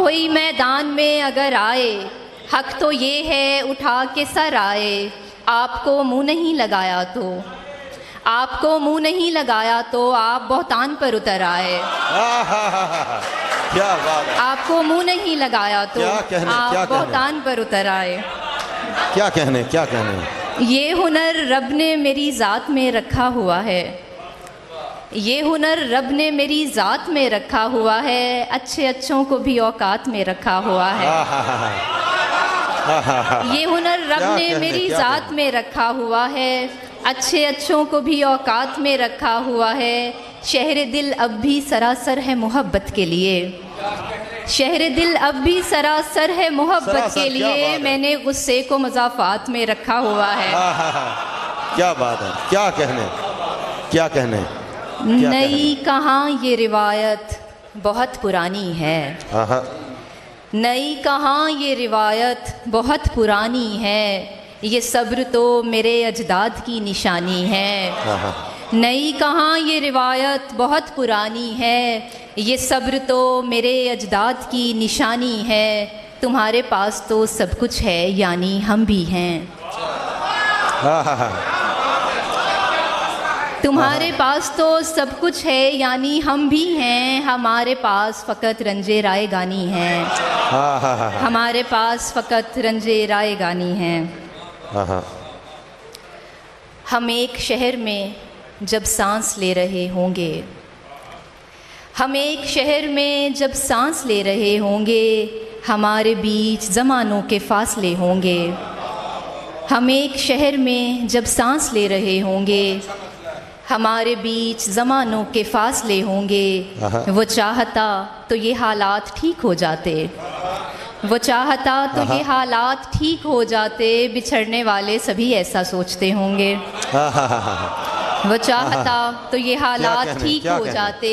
کوئی میدان میں اگر آئے حق تو یہ ہے اٹھا کے سر آئے، آپ کو منہ نہیں لگایا تو آپ کو منہ نہیں لگایا تو آپ بہتان پر اتر آئے، کیا بات ہے، آپ کو منہ نہیں لگایا تو آپ بہتان پر اتر آئے۔ کیا کہنے، کیا کہنے۔ یہ ہنر رب نے میری ذات میں رکھا ہوا ہے، یہ ہنر رب نے میری ذات میں رکھا ہوا ہے، اچھے اچھوں کو بھی اوقات میں رکھا ہوا ہے۔ یہ ہنر رب نے میری ذات میں رکھا ہوا ہے، اچھے اچھوں کو بھی اوقات میں رکھا ہوا ہے۔ شہر دل اب بھی سراسر ہے محبت کے لیے، شہر دل اب بھی سراسر ہے محبت کے لیے، میں نے غصے کو مضافات میں رکھا ہوا ہے۔ کیا بات ہے، کیا کہنے، کیا کہنے۔ نئی کہاں یہ روایت بہت پرانی ہے، نئی کہاں یہ روایت بہت پرانی ہے، یہ صبر تو میرے اجداد کی نشانی ہے۔ نئی کہاں یہ روایت بہت پرانی ہے، یہ صبر تو میرے اجداد کی نشانی ہے، تمہارے پاس تو سب کچھ ہے یعنی ہم بھی ہیں، تمہارے پاس تو سب کچھ ہے یعنی ہم بھی ہیں، ہمارے پاس فقط رنجے رائے گانی ہیں، ہمارے پاس فقط رنجے رائے گانی ہیں۔ ہم ایک شہر میں جب سانس لے رہے ہوں گے، ہم ایک شہر میں جب سانس لے رہے ہوں گے، ہمارے بیچ زمانوں کے فاصلے ہوں گے، ہم ایک شہر میں جب سانس لے رہے ہوں گے، ہمارے بیچ زمانوں کے فاصلے ہوں گے، وہ چاہتا تو یہ حالات ٹھیک ہو جاتے، وہ چاہتا تو یہ حالات ٹھیک ہو جاتے، بچھڑنے والے سبھی ایسا سوچتے ہوں گے، وہ چاہتا تو یہ حالات ٹھیک ہو جاتے،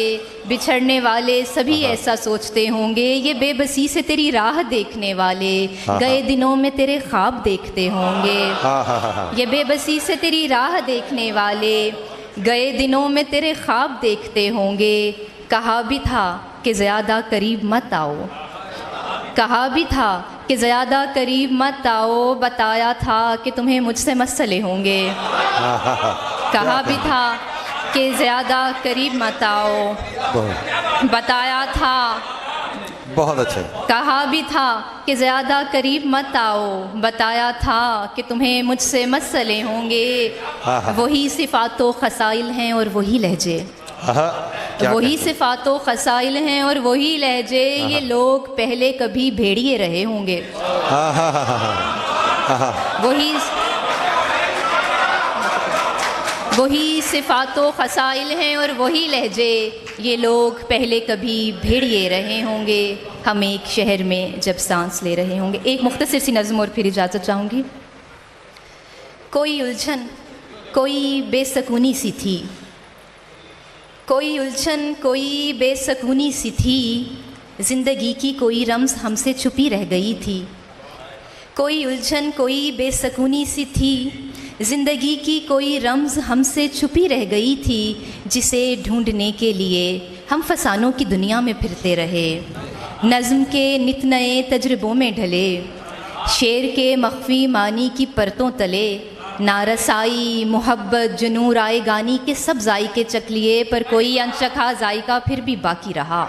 بچھڑنے والے سبھی ایسا سوچتے ہوں گے، یہ بے بسی سے تیری راہ دیکھنے والے گئے دنوں میں تیرے خواب دیکھتے ہوں گے، یہ بے بسی سے تیری راہ دیکھنے والے گئے دنوں میں تیرے خواب دیکھتے ہوں گے، کہا بھی تھا کہ زیادہ قریب مت آؤ، کہا بھی تھا کہ زیادہ قریب مت آؤ، بتایا تھا کہ تمہیں مجھ سے مسئلے ہوں گے، کہا بھی تھا کہ زیادہ قریب مت آؤ، بتایا تھا، بہت اچھے، کہا بھی تھا کہ زیادہ قریب مت آؤ، بتایا تھا کہ تمہیں مجھ سے مسئلے ہوں گے، وہی صفات و خصائل ہیں اور وہی لہجے، وہی صفات و خصائل ہیں اور وہی لہجے، یہ لوگ پہلے کبھی بھیڑیے رہے ہوں گے، وہی صفات و خصائل ہیں اور وہی لہجے، یہ لوگ پہلے کبھی بھیڑیے رہے ہوں گے، ہم ایک شہر میں جب سانس لے رہے ہوں گے۔ ایک مختصر سی نظم اور پھر اجازت چاہوں گی۔ کوئی الجھن کوئی بے سکونی سی تھی، کوئی الجھن کوئی بے سکونی سی تھی، زندگی کی کوئی رمز ہم سے چھپی رہ گئی تھی، کوئی الجھن کوئی بے سکونی سی تھی، زندگی کی کوئی رمز ہم سے چھپی رہ گئی تھی، جسے ڈھونڈنے کے لیے ہم فسانوں کی دنیا میں پھرتے رہے، نظم کے نت نئے تجربوں میں ڈھلے، شعر کے مخفی معنی کی پرتوں تلے، نارسائی محبت جنوں رائے گانی کے سب ذائقے چکھ لیے، پر کوئی انچکھا ذائقہ پھر بھی باقی رہا،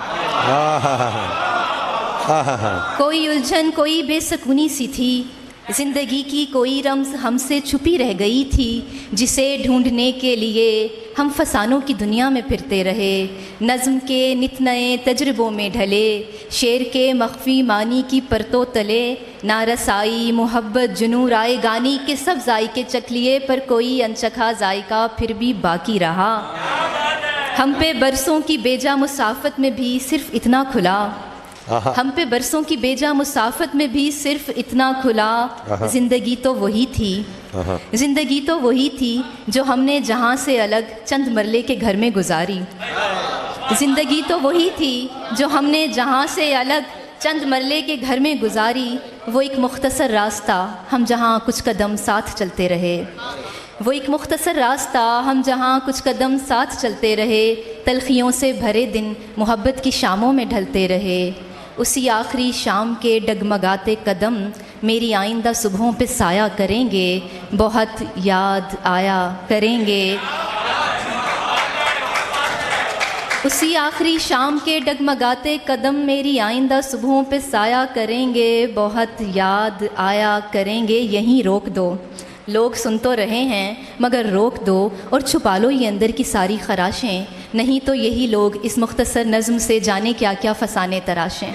کوئی الجھن کوئی بے سکونی سی تھی، زندگی کی کوئی رمز ہم سے چھپی رہ گئی تھی، جسے ڈھونڈنے کے لیے ہم فسانوں کی دنیا میں پھرتے رہے، نظم کے نت نئے تجربوں میں ڈھلے، شعر کے مخفی معنی کی پرتوں تلے، نارسائی محبت جنوں رائے گانی کے سب ذائقے چکھ لیے، پر کوئی انچکھا ذائقہ پھر بھی باقی رہا، ہم پہ برسوں کی بیجا مسافت میں بھی صرف اتنا کھلا، ہم پہ برسوں کی بیجا مسافت میں بھی صرف اتنا کھلا، زندگی تو وہی تھی، زندگی تو وہی تھی جو ہم نے جہاں سے الگ چند مرلے کے گھر میں گزاری، زندگی تو وہی تھی جو ہم نے جہاں سے الگ چند مرلے کے گھر میں گزاری، وہ ایک مختصر راستہ ہم جہاں کچھ قدم ساتھ چلتے رہے، وہ ایک مختصر راستہ ہم جہاں کچھ قدم ساتھ چلتے رہے، تلخیوں سے بھرے دن محبت کی شاموں میں ڈھلتے رہے، اسی آخری شام کے ڈگمگاتے قدم میری آئندہ صبحوں پہ سایہ کریں گے، بہت یاد آیا کریں گے۔ اسی آخری شام کے ڈگمگاتے قدم میری آئندہ صبحوں پہ سایہ کریں گے، بہت یاد آیا کریں گے۔ یہیں روک دو، لوگ سن تو رہے ہیں مگر روک دو اور چھپا لو یہ اندر کی ساری خراشیں، نہیں تو یہی لوگ اس مختصر نظم سے جانے کیا کیا فسانے تراشیں۔